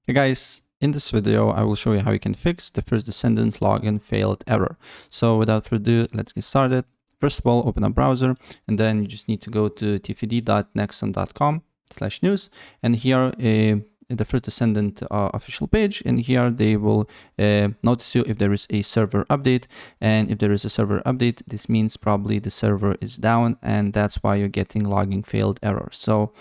Hey guys, in this video I will show you how you can fix the First Descendant login failed error. So without further ado, let's get started. First of all, open a browser and then you just need to go to tfd.nexon.com/news, and here the First Descendant official page, and here they will notice you if there is a server update, and if there is a server update, this means probably the server is down, and that's why you're getting logging failed error. So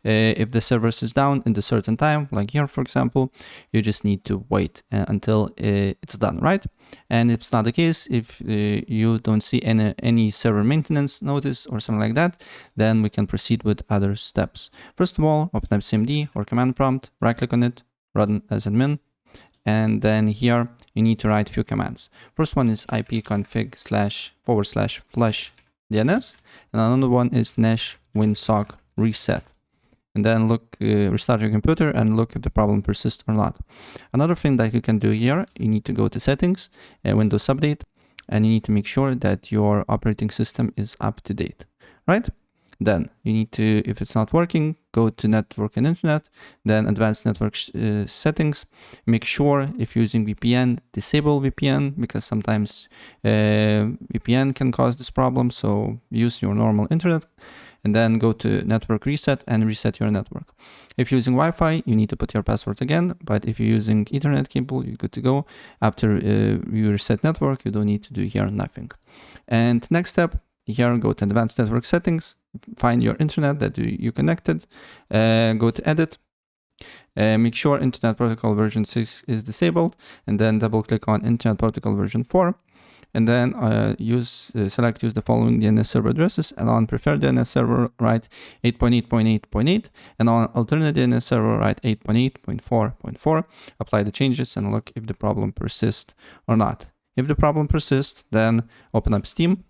if the server is down in a certain time, like here for example, you just need to wait until it's done, right? And if it's not the case, if you don't see any server maintenance notice or something like that, then we can proceed with other steps. First of all, open up cmd or command prompt, right click on it, run as admin, and then here you need to write a few commands. First one is ipconfig//flush DNS, and another one is nesh winsock reset. And then look, restart your computer and look if the problem persists or not. Another thing that you can do here, you need to go to settings, Windows Update, and you need to make sure that your operating system is up to date, right? Then you need to, if it's not working, go to network and internet, then advanced network settings. Make sure if you're using VPN, disable VPN, because sometimes VPN can cause this problem. So use your normal internet, and then go to network reset and reset your network. If you're using Wi-Fi, you need to put your password again, but if you're using Ethernet cable, you're good to go. After you reset network, you don't need to do here nothing. And next step, here go to advanced network settings, find your internet that you connected, go to edit, make sure internet protocol version 6 is disabled, and then double click on internet protocol version 4. And then select use the following DNS server addresses, and on preferred DNS server write 8.8.8.8, and on alternate DNS server write 8.8.4.4. Apply the changes and look if the problem persists or not. If the problem persists, then open up Steam,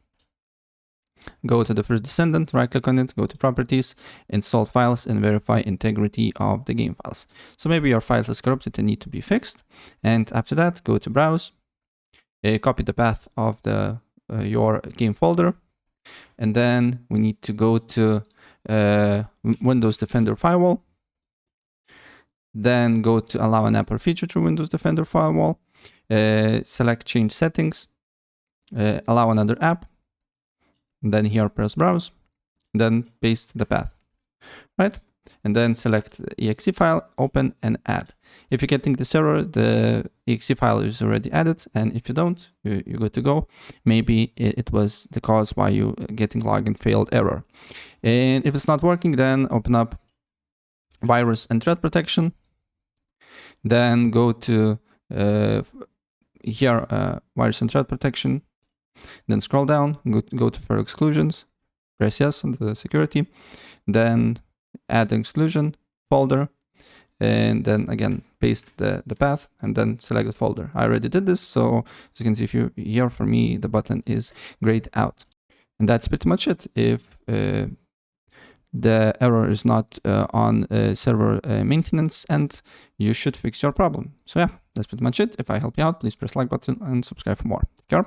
go to the First Descendant, right click on it, go to properties, install files, and verify integrity of the game files. So maybe your files is corrupted and need to be fixed. And after that, go to browse, copy the path of your game folder, and then we need to go to Windows Defender Firewall, then go to allow an app or feature through Windows Defender Firewall, select change settings, allow another app, and then here press browse, then paste the path, right? And then select the exe file, open and add. If you're getting this error, the exe file is already added, and if you don't, you're good to go. Maybe it was the cause why you're getting login failed error. And if it's not working, then open up virus and threat protection. Then go to here, virus and threat protection. Then scroll down, go to for exclusions, press yes on the security, then add the exclusion folder, and then again paste the path and then select the folder. I already did this, so as you can see here for me the button is grayed out. And that's pretty much it. If the error is not on server maintenance, and you should fix your problem. So yeah, that's pretty much it. If I help you out, please press like button and subscribe for more. Take care.